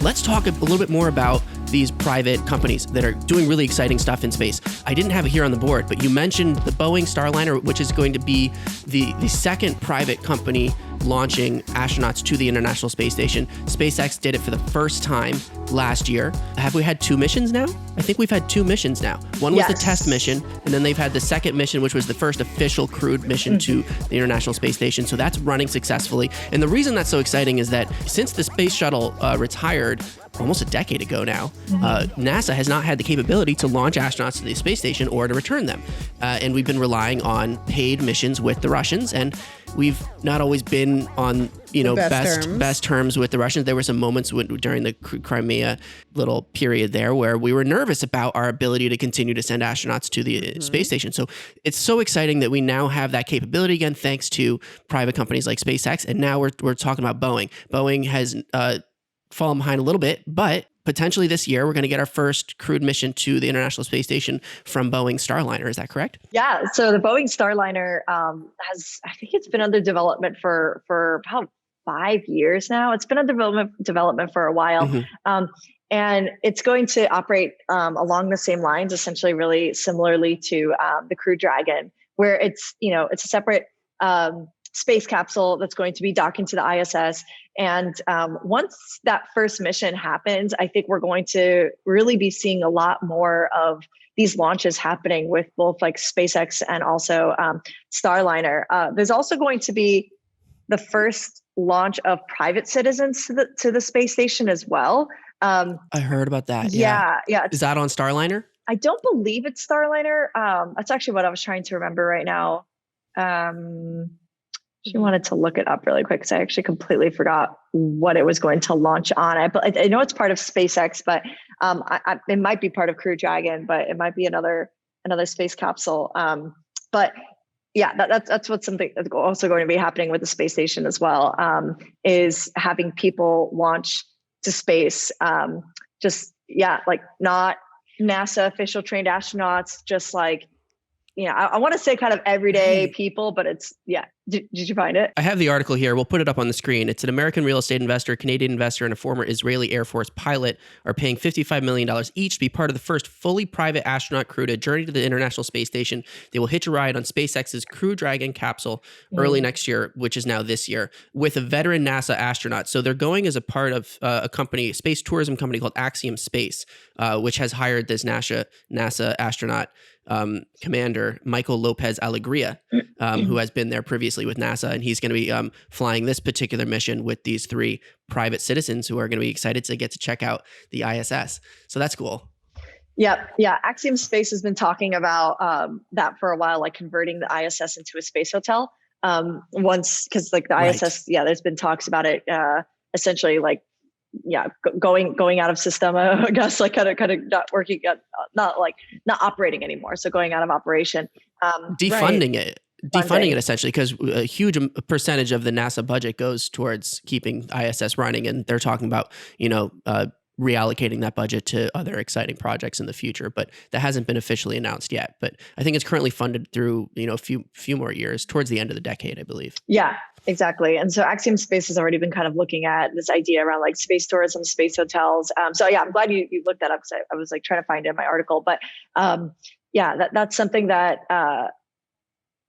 Let's talk a little bit more about these private companies that are doing really exciting stuff in space. I didn't have it here on the board, but you mentioned the Boeing Starliner, which is going to be the second private company launching astronauts to the International Space Station. SpaceX did it for the first time last year. Have we had 2 missions now? I think we've had 2 missions now. One was the test mission, and then they've had the second mission, which was the first official crewed mission to the International Space Station. So that's running successfully. And the reason that's so exciting is that since the space shuttle retired almost a decade ago now, NASA has not had the capability to launch astronauts to the space station or to return them. And we've been relying on paid missions with the Russians, and we've not always been on best terms with the Russians. There were some moments during the Crimea little period there where we were nervous about our ability to continue to send astronauts to the space station. So it's so exciting that we now have that capability again, thanks to private companies like SpaceX. And now we're talking about Boeing. Boeing has fallen behind a little bit, but potentially this year we're going to get our first crewed mission to the International Space Station from Boeing Starliner. Is that correct? Yeah. So the Boeing Starliner I think it's been under development for about 5 years now. It's been under development for a while. And it's going to operate along the same lines, essentially really similarly to the Crew Dragon, where it's a separate space capsule that's going to be docking to the ISS. And once that first mission happens, I think we're going to really be seeing a lot more of these launches happening with both like SpaceX and also Starliner. There's also going to be the first launch of private citizens to the space station as well. I heard about that. Yeah. Is that on Starliner? I don't believe it's Starliner. That's actually what I was trying to remember right now. She wanted to look it up really quick because I actually completely forgot what it was going to launch on. I know it's part of SpaceX, but it might be part of Crew Dragon, but it might be another space capsule. But yeah, that's what's something that's also going to be happening with the space station as well, is having people launch to space. Like not NASA official trained astronauts, just like, I want to say kind of everyday people, but it's, Did you find it? I have the article here. We'll put it up on the screen. It's an American real estate investor, Canadian investor, and a former Israeli Air Force pilot are paying $55 million each to be part of the first fully private astronaut crew to journey to the International Space Station. They will hitch a ride on SpaceX's Crew Dragon capsule early next year, which is now this year, with a veteran NASA astronaut. So they're going as a part of a company, a space tourism company called Axiom Space, which has hired this NASA astronaut commander, Michael Lopez Alegria, who has been there previously with NASA, and he's going to be flying this particular mission with these 3 private citizens who are going to be excited to get to check out the ISS. So that's cool. Yeah. Axiom Space has been talking about that for a while, like converting the ISS into a space hotel. Because like the ISS, there's been talks about it essentially like going out of system, I guess, like kind of not working, not operating anymore. So going out of operation, defunding it essentially, because a huge percentage of the NASA budget goes towards keeping ISS running, and they're talking about reallocating that budget to other exciting projects in the future, but that hasn't been officially announced yet. But I think it's currently funded through a few more years towards the end of the decade, I believe. Yeah, exactly. And so Axiom Space has already been kind of looking at this idea around like space tourism, space hotels. So yeah, I'm glad you looked that up because I was like trying to find it in my article. But that's something that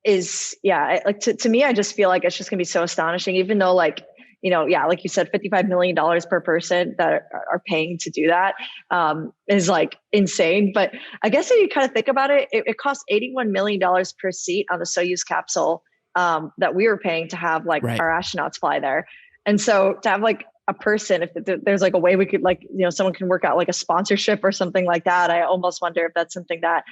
is to me, I just feel like it's just gonna be so astonishing, even though like like you said, $55 million per person that are paying to do that is like insane. But I guess if you kind of think about it, it costs $81 million per seat on the Soyuz capsule that we were paying to have like our astronauts fly there. And so to have like a person, if there's like a way we could like, someone can work out like a sponsorship or something like that, I almost wonder if that's something that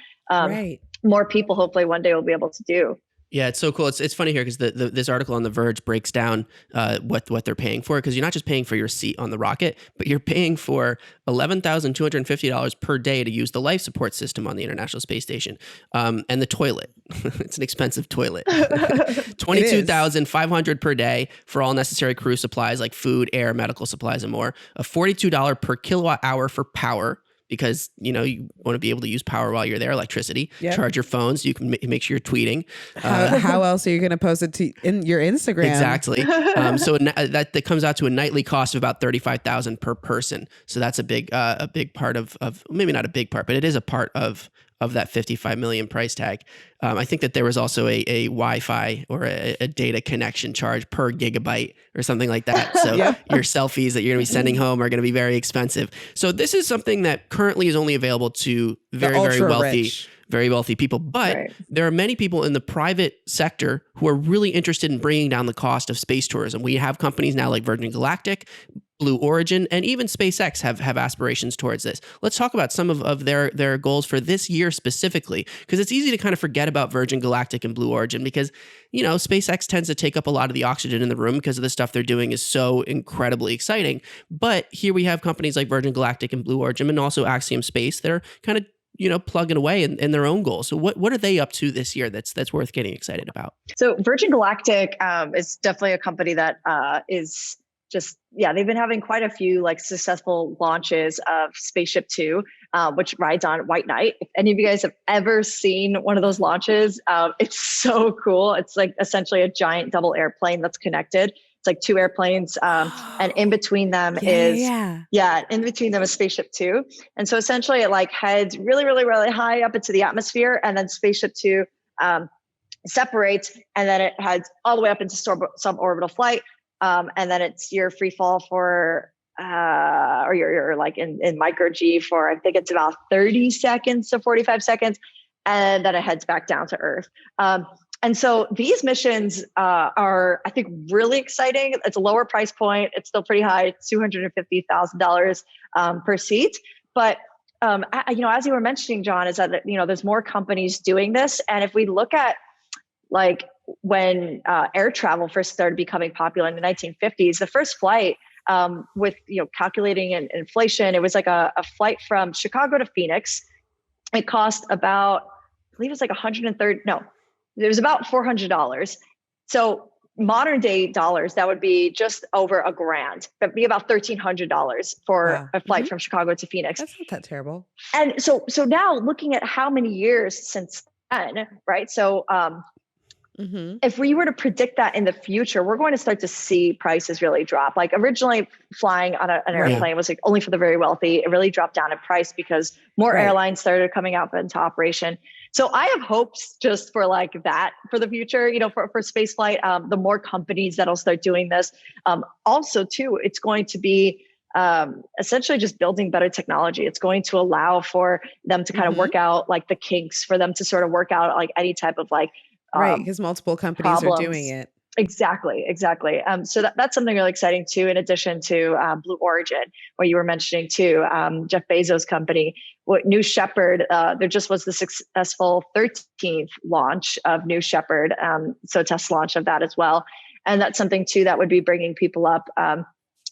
more people hopefully one day will be able to do. Yeah, it's so cool. It's funny here because this article on The Verge breaks down what they're paying for, because you're not just paying for your seat on the rocket, but you're paying for $11,250 per day to use the life support system on the International Space Station, and the toilet. It's an expensive toilet. $22,500 per day for all necessary crew supplies like food, air, medical supplies, and more. A $42 per kilowatt hour for power. because, you want to be able to use power while you're there, electricity, Yep. charge your phone so you can make sure you're tweeting. How else are you going to post it in your Instagram? Exactly. So that comes out to a nightly cost of about $35,000 per person. So that's a big part of maybe not a big part, but it is a part of that 55 million price tag. I think that there was also a Wi-Fi or a data connection charge per gigabyte or something like that. So your selfies that you're going to be sending home are going to be very expensive. So this is something that currently is only available to very wealthy people. But there are many people in the private sector who are really interested in bringing down the cost of space tourism. We have companies now like Virgin Galactic, Blue Origin, and even SpaceX have aspirations towards this. Let's talk about some of their goals for this year specifically, because it's easy to kind of forget about Virgin Galactic and Blue Origin because, SpaceX tends to take up a lot of the oxygen in the room because of the stuff they're doing is so incredibly exciting. But here we have companies like Virgin Galactic and Blue Origin and also Axiom Space that are kind of plugging away in their own goals. So what are they up to this year that's worth getting excited about? So Virgin Galactic is definitely a company that is they've been having quite a few successful launches of Spaceship Two, which rides on White Knight. If any of you guys have ever seen one of those launches, it's so cool. It's like essentially a giant double airplane that's connected. It's like two airplanes, and in between them is Spaceship Two. And so essentially it heads really, really, really high up into the atmosphere, and then Spaceship Two separates, and then it heads all the way up into suborbital flight. And then it's your free fall for, or you're in micro G for, I think it's about 30 seconds to 45 seconds. And then it heads back down to Earth. And so these missions are, I think, really exciting. It's a lower price point. It's still pretty high. It's $250,000 per seat. But, as you were mentioning, John, is that, there's more companies doing this. And if we look at when air travel first started becoming popular in the 1950s, the first flight with, calculating inflation, it was like a flight from Chicago to Phoenix. It cost about, I believe it was it was about $400. So modern day dollars, that would be just over $1,000. That'd be about $1,300 for a flight from Chicago to Phoenix. That's not that terrible. And so now looking at how many years since then, right? So, if we were to predict that in the future, we're going to start to see prices really drop. Like originally flying on an airplane was only for the very wealthy. It really dropped down in price because more airlines started coming out into operation. So I have hopes just for that for the future, for space flight, the more companies that'll start doing this. Also too, it's going to be essentially just building better technology. It's going to allow for them to kind of work out the kinks, for them to sort of work out any type of because multiple companies problems. are doing it. Exactly. So that's something really exciting too, in addition to Blue Origin, what you were mentioning too, Jeff Bezos' company, New Shepard, there just was the successful 13th launch of New Shepard, so test launch of that as well. And that's something too that would be bringing people up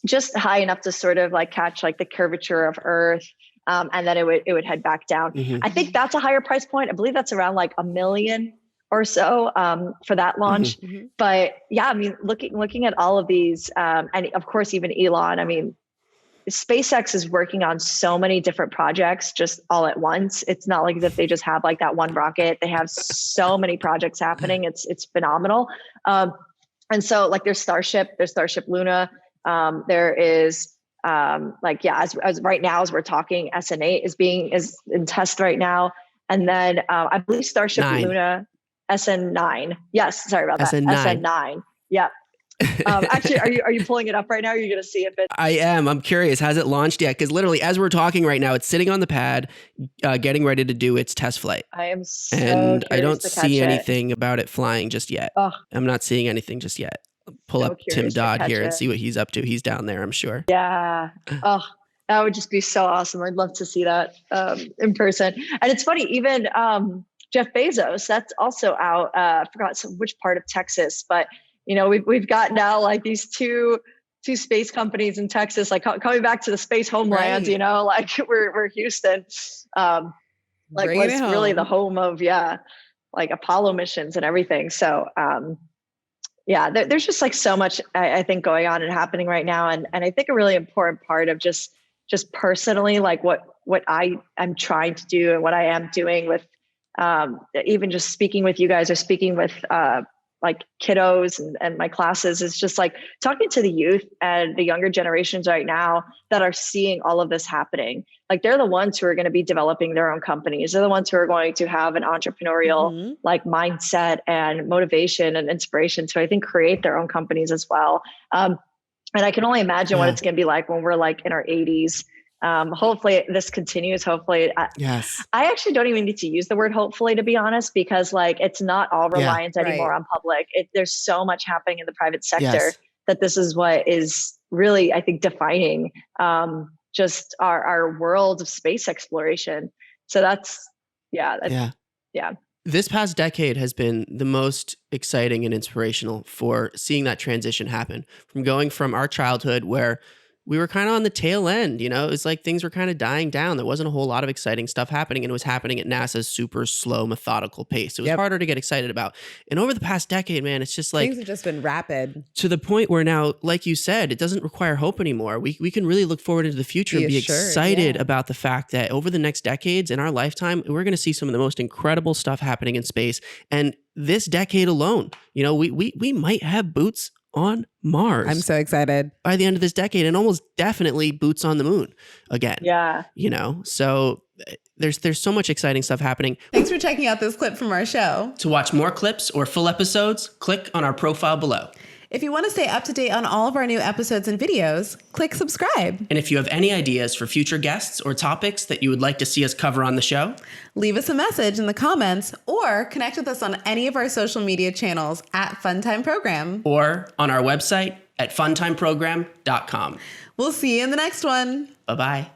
just high enough to sort of catch the curvature of Earth, and then it would head back down. I think that's a higher price point. I believe that's around $1 million or so for that launch. But yeah, I mean, looking at all of these, and of course, even Elon, I mean, SpaceX is working on so many different projects just all at once. It's not like if they just have that one rocket. They have so many projects happening. It's phenomenal. And so there's Starship Luna. There is as right now, as we're talking, SN8 is in test right now. And then I believe Starship Luna, SN9. Yes, sorry about that. SN9. Yeah. Actually, are you pulling it up right now? Are you going to see if it? I am. I'm curious. Has it launched yet? Because literally, as we're talking right now, it's sitting on the pad, getting ready to do its test flight. I am so and I don't to see anything about it flying just yet. Oh, I'm not seeing anything just yet. Pull up Tim Dodd here and see what he's up to. He's down there, I'm sure. Yeah. Oh, that would just be so awesome. I'd love to see that in person. And it's funny, even Jeff Bezos, that's also out. I forgot which part of Texas, but we've got now these two space companies in Texas, coming back to the space homeland. Right. We're Houston, was really the home of Apollo missions and everything. So there's just so much I think going on and happening right now, and I think a really important part of just personally what what I'm trying to do and what I am doing with even just speaking with you guys or speaking with like kiddos and my classes is just like talking to the youth and the younger generations right now that are seeing all of this happening. Like they're the ones who are going to be developing their own companies. They're the ones who are going to have an entrepreneurial like mindset and motivation and inspiration to, I think, create their own companies as well. And I can only imagine what it's going to be like when we're like in our 80s. Hopefully this continues. Hopefully, yes. I actually don't even need to use the word hopefully, to be honest, because like it's not all reliant anymore on public. There's so much happening in the private sector that this is what is really, I think, defining just our world of space exploration. So that's. This past decade has been the most exciting and inspirational for seeing that transition happen, from going from our childhood where we were kind of on the tail end, you know, it was like things were kind of dying down. There wasn't a whole lot of exciting stuff happening, and it was happening at NASA's super slow, methodical pace. It was harder to get excited about. And over the past decade, man, it's just like things have just been rapid to the point where now, like you said, it doesn't require hope anymore. We can really look forward into the future and be excited about the fact that over the next decades in our lifetime, we're going to see some of the most incredible stuff happening in space. And this decade alone, you know, we might have boots on Mars. I'm so excited. By the end of this decade, and almost definitely boots on the moon again. Yeah. You know, so there's so much exciting stuff happening. Thanks for checking out this clip from our show. To watch more clips or full episodes, click on our profile below. If you want to stay up to date on all of our new episodes and videos, click subscribe. And if you have any ideas for future guests or topics that you would like to see us cover on the show, leave us a message in the comments or connect with us on any of our social media channels at Funtime Program. Or on our website at funtimeprogram.com. We'll see you in the next one. Bye-bye.